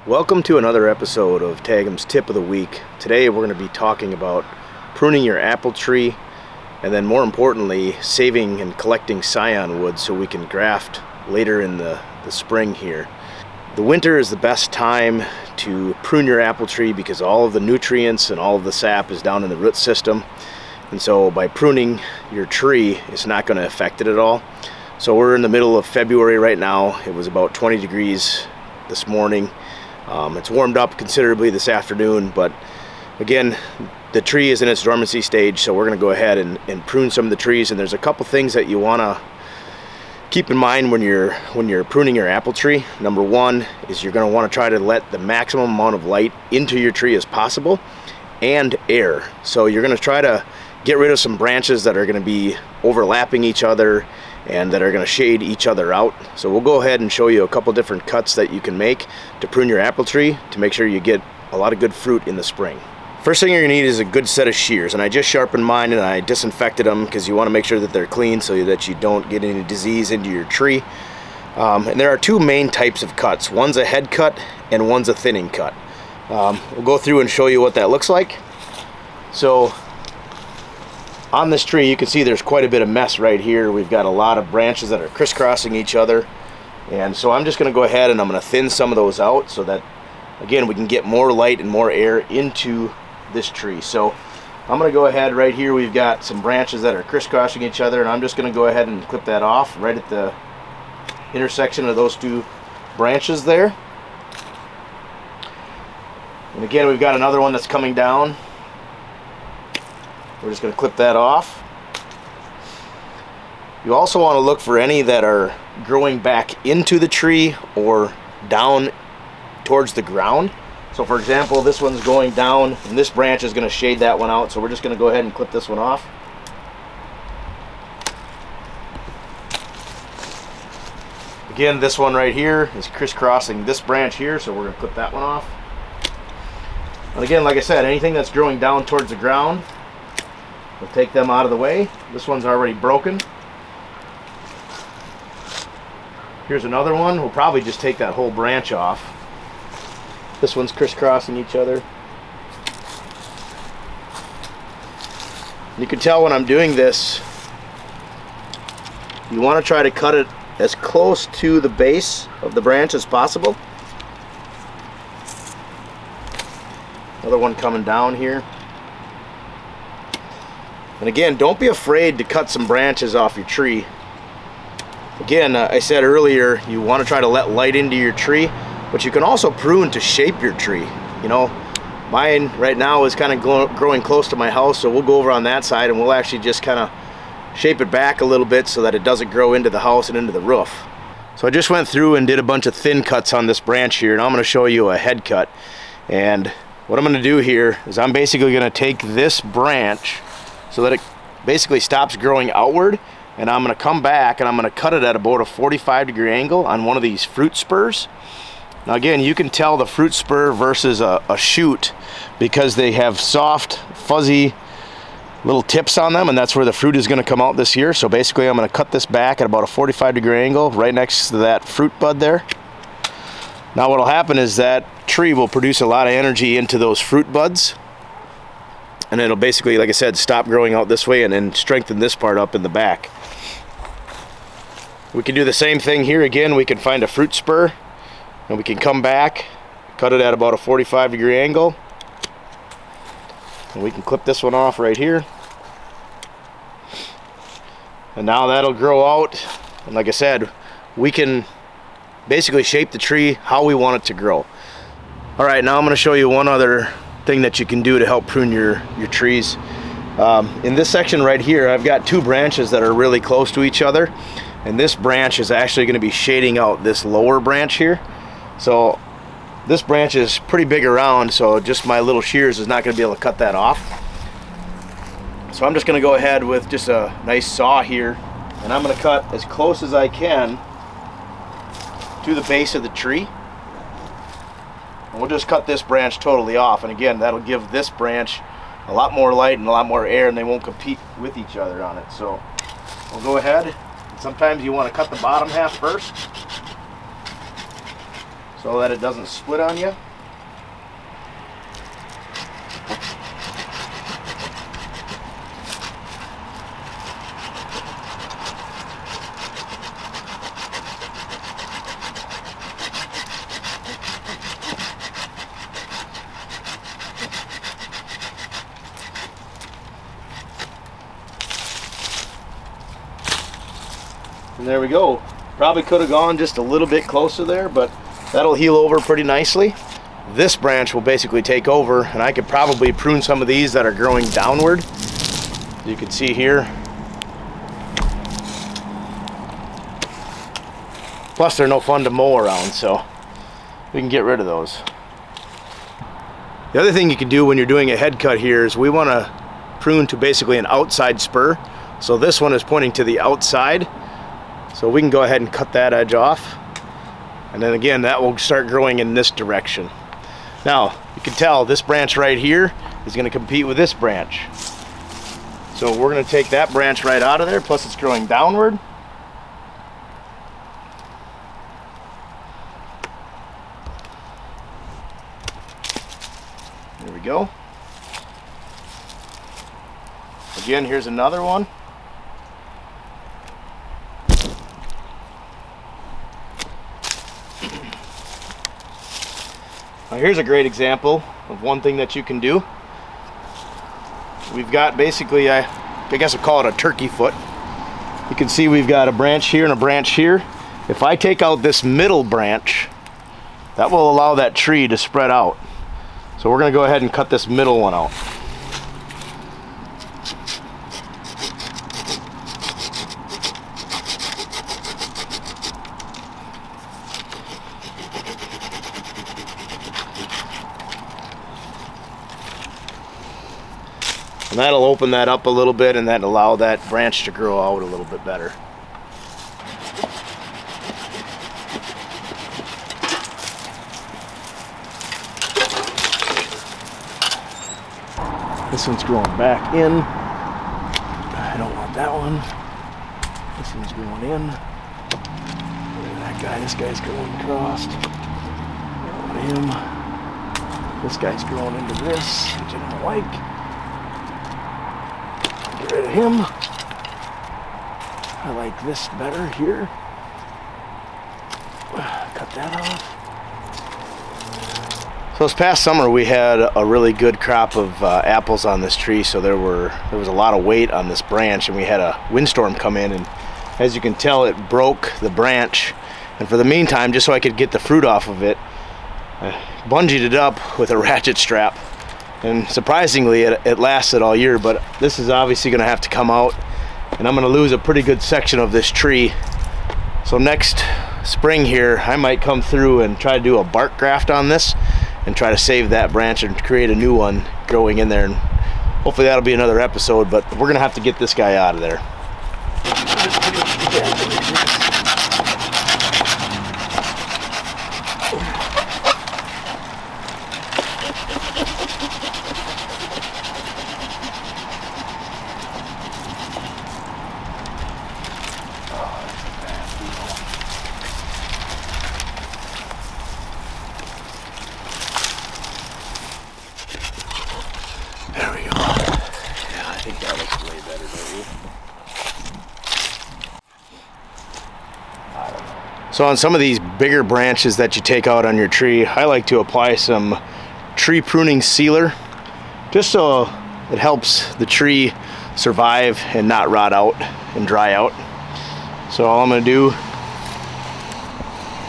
Welcome to another episode of Tagum's Tip of the Week. Today we're going to be talking about pruning your apple tree, and then more importantly, saving and collecting scion wood so we can graft later in the spring here. The winter is the best time to prune your apple tree because all of the nutrients and all of the sap is down in the root system. And so by pruning your tree, it's not going to affect it at all. So we're in the middle of February right now. It was about 20 degrees this morning. It's warmed up considerably this afternoon, but again, the tree is in its dormancy stage, so we're going to go ahead and prune some of the trees. And there's a couple things that you want to keep in mind when you're pruning your apple tree. Number one is you're going to want to try to let the maximum amount of light into your tree as possible, and air. So you're going to try to get rid of some branches that are going to be overlapping each other and that are going to shade each other out. So we'll go ahead and show you a couple different cuts that you can make to prune your apple tree to make sure you get a lot of good fruit in the spring. First thing you're going to need is a good set of shears, and I just sharpened mine and I disinfected them because you want to make sure that they're clean so that you don't get any disease into your tree. And there are two main types of cuts. One's a head cut and one's a thinning cut. We'll go through and show you what that looks like. So on this tree, you can see there's quite a bit of mess right here. We've got a lot of branches that are crisscrossing each other. And so I'm just going to go ahead and I'm going to thin some of those out so that, again, we can get more light and more air into this tree. So I'm going to go ahead right here. We've got some branches that are crisscrossing each other, and I'm just going to go ahead and clip that off right at the intersection of those two branches there. And again, we've got another one that's coming down. We're just going to clip that off. You also want to look for any that are growing back into the tree or down towards the ground. So for example, this one's going down and this branch is going to shade that one out, so we're just going to go ahead and clip this one off. Again, this one right here is crisscrossing this branch here, so we're going to clip that one off. And again, like I said, anything that's growing down towards the ground, we'll take them out of the way. This one's already broken. Here's another one. We'll probably just take that whole branch off. This one's crisscrossing each other. You can tell when I'm doing this, you want to try to cut it as close to the base of the branch as possible. Another one coming down here. And again, don't be afraid to cut some branches off your tree. Again, I said earlier, you want to try to let light into your tree, but you can also prune to shape your tree. You know, mine right now is kind of growing close to my house, so we'll go over on that side and we'll actually just kind of shape it back a little bit so that it doesn't grow into the house and into the roof. So I just went through and did a bunch of thin cuts on this branch here, and I'm going to show you a head cut. And what I'm going to do here is I'm basically going to take this branch so that it basically stops growing outward, and I'm going to come back and I'm going to cut it at about a 45-degree angle on one of these fruit spurs. Now again, you can tell the fruit spur versus a shoot because they have soft, fuzzy little tips on them, and that's where the fruit is going to come out this year. So basically I'm going to cut this back at about a 45-degree angle right next to that fruit bud there. Now what will happen is that tree will produce a lot of energy into those fruit buds, and it'll basically, like I said, stop growing out this way and then strengthen this part up in the back. We can do the same thing here. Again, we can find a fruit spur and we can come back, cut it at about a 45-degree angle, and we can clip this one off right here. And now that'll grow out, and like I said, we can basically shape the tree how we want it to grow. All right, now I'm going to show you one other thing that you can do to help prune your trees. In this section right here, I've got two branches that are really close to each other, and this branch is actually going to be shading out this lower branch here. So this branch is pretty big around, so just my little shears is not going to be able to cut that off. So I'm just going to go ahead with just a nice saw here, and I'm going to cut as close as I can to the base of the tree. And we'll just cut this branch totally off, and again, that'll give this branch a lot more light and a lot more air, and they won't compete with each other on it. So we'll go ahead. Sometimes you want to cut the bottom half first. So so that it doesn't split on you. And there we go. Probably could have gone just a little bit closer there, but that'll heal over pretty nicely. This branch will basically take over, and I could probably prune some of these that are growing downward. You can see here. Plus they're no fun to mow around, so we can get rid of those. The other thing you can do when you're doing a head cut here is we want to prune to basically an outside spur. So this one is pointing to the outside. So we can go ahead and cut that edge off. And then again, that will start growing in this direction. Now, you can tell this branch right here is going to compete with this branch. So we're going to take that branch right out of there, plus it's growing downward. There we go. Again, here's another one. Now here's a great example of one thing that you can do. We've got basically, I guess I'll call it a turkey foot. You can see we've got a branch here and a branch here. If I take out this middle branch, that will allow that tree to spread out. So we're going to go ahead and cut this middle one out. And that'll open that up a little bit, and that'll allow that branch to grow out a little bit better. This one's growing back in. I don't want that one. This one's growing in. Look at that guy. This guy's growing across. I don't want him. This guy's growing into this, which I don't like. Get rid of him. I like this better here. Cut that off. So this past summer we had a really good crop of apples on this tree, so there was a lot of weight on this branch, and we had a windstorm come in, and as you can tell, it broke the branch. And for the meantime, just so I could get the fruit off of it, I bungeed it up with a ratchet strap. And surprisingly, it lasted all year, but this is obviously going to have to come out, and I'm going to lose a pretty good section of this tree. So next spring here, I might come through and try to do a bark graft on this and try to save that branch and create a new one growing in there. And hopefully that'll be another episode, but we're going to have to get this guy out of there. There we go. Yeah, I think that looks way better, don't you? So on some of these bigger branches that you take out on your tree, I like to apply some tree pruning sealer, just so it helps the tree survive and not rot out and dry out. So all I'm going to do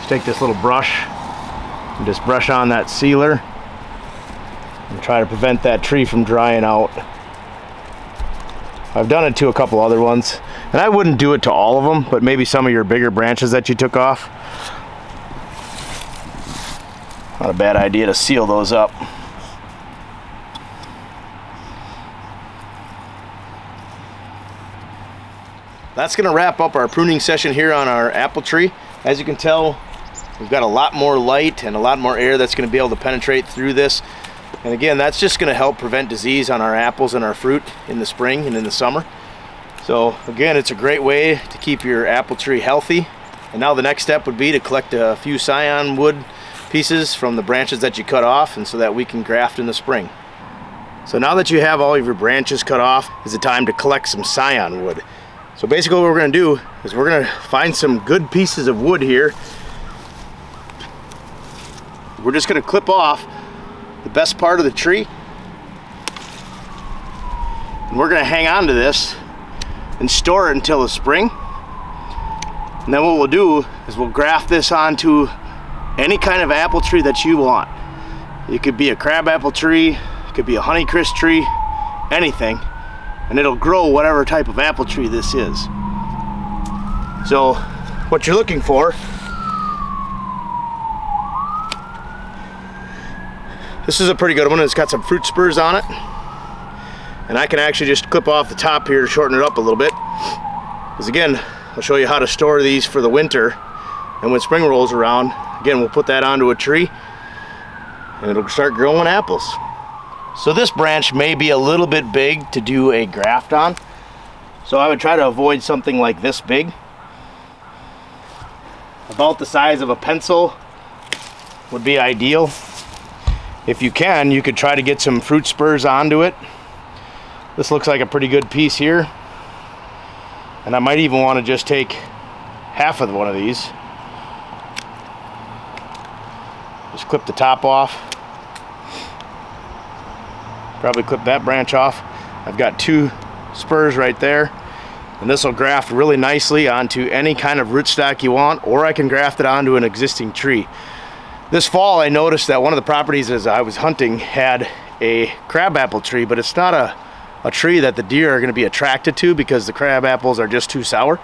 is take this little brush and just brush on that sealer and try to prevent that tree from drying out. I've done it to a couple other ones, and I wouldn't do it to all of them, but maybe some of your bigger branches that you took off. Not a bad idea to seal those up. That's going to wrap up our pruning session here on our apple tree. As you can tell, we've got a lot more light and a lot more air that's going to be able to penetrate through this. And again, that's just going to help prevent disease on our apples and our fruit in the spring and in the summer. So again, it's a great way to keep your apple tree healthy. And now the next step would be to collect a few scion wood pieces from the branches that you cut off, and so that we can graft in the spring. So now that you have all of your branches cut off, is the time to collect some scion wood. So basically what we're going to do is we're going to find some good pieces of wood here. We're just going to clip off the best part of the tree, and we're going to hang on to this and store it until the spring. And then what we'll do is we'll graft this onto any kind of apple tree that you want. It could be a crab apple tree, it could be a honeycrisp tree, anything, and it'll grow whatever type of apple tree this is. So what you're looking for, this is a pretty good one. It's got some fruit spurs on it, and I can actually just clip off the top here to shorten it up a little bit, because again, I'll show you how to store these for the winter, and when spring rolls around, again, we'll put that onto a tree and it'll start growing apples. So this branch may be a little bit big to do a graft on, so I would try to avoid something like this big. About the size of a pencil would be ideal. If you can, you could try to get some fruit spurs onto it. This looks like a pretty good piece here. And I might even want to just take half of one of these. Just clip the top off. Probably clip that branch off. I've got 2 spurs right there. And this will graft really nicely onto any kind of rootstock you want, or I can graft it onto an existing tree. This fall I noticed that one of the properties as I was hunting had a crabapple tree, but it's not a tree that the deer are going to be attracted to because the crab apples are just too sour.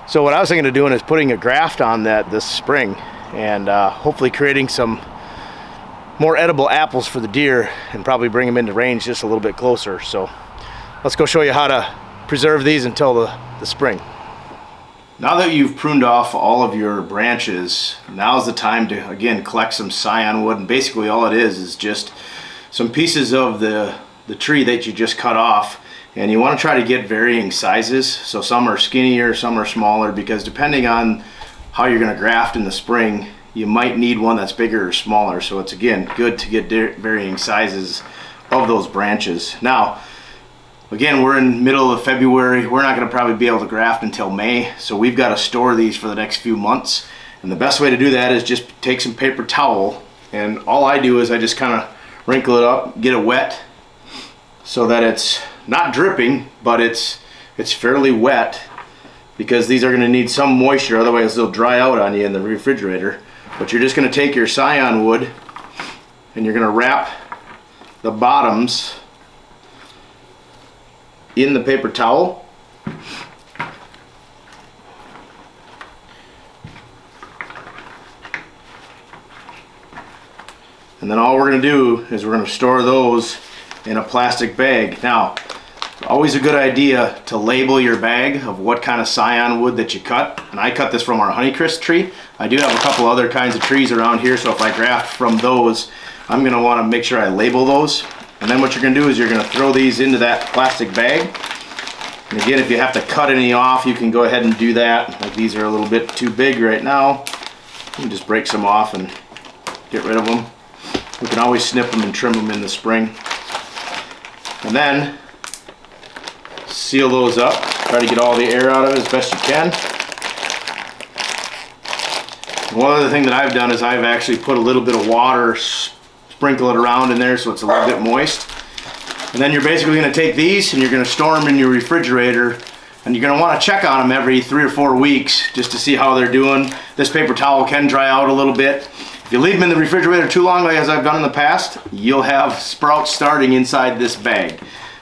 So what I was thinking of doing is putting a graft on that this spring, and hopefully creating some more edible apples for the deer, and probably bring them into range just a little bit closer. So let's go show you how to preserve these until the spring. Now that you've pruned off all of your branches, now's the time to again collect some scion wood, and basically all it is just some pieces of the tree that you just cut off, and you want to try to get varying sizes. So some are skinnier, some are smaller, because depending on how you're going to graft in the spring, you might need one that's bigger or smaller. So it's again good to get varying sizes of those branches. Now again, we're in middle of February. We're not going to probably be able to graft until May, so we've got to store these for the next few months. And the best way to do that is just take some paper towel, and all I do is I just kind of wrinkle it up, get it wet, so that it's not dripping, but it's fairly wet, because these are going to need some moisture, otherwise they'll dry out on you in the refrigerator. But you're just going to take your scion wood and you're going to wrap the bottoms in the paper towel. And then all we're going to do is we're going to store those in a plastic bag. Now, it's always a good idea to label your bag of what kind of scion wood that you cut. And I cut this from our honeycrisp tree. I do have a couple other kinds of trees around here, so if I graft from those, I'm going to want to make sure I label those. And then what you're going to do is you're going to throw these into that plastic bag. And again, if you have to cut any off, you can go ahead and do that. Like these are a little bit too big right now. You can just break some off and get rid of them. We can always snip them and trim them in the spring. And then seal those up. Try to get all the air out of it as best you can. One other thing that I've done is I've actually put a little bit of water, sprinkle it around in there so it's a little bit moist. And then you're basically going to take these and you're going to store them in your refrigerator, and you're going to want to check on them every 3 or 4 weeks just to see how they're doing. This paper towel can dry out a little bit. If you leave them in the refrigerator too long, like as I've done in the past, you'll have sprouts starting inside this bag.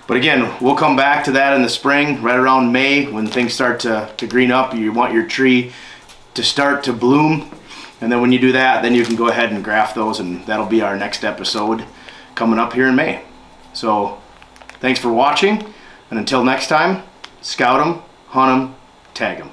But again, we'll come back to that in the spring, right around May, when things start to green up. You want your tree to start to bloom, and then when you do that, then you can go ahead and graft those, and that'll be our next episode coming up here in May. So thanks for watching, and until next time, scout them, hunt them, tag them.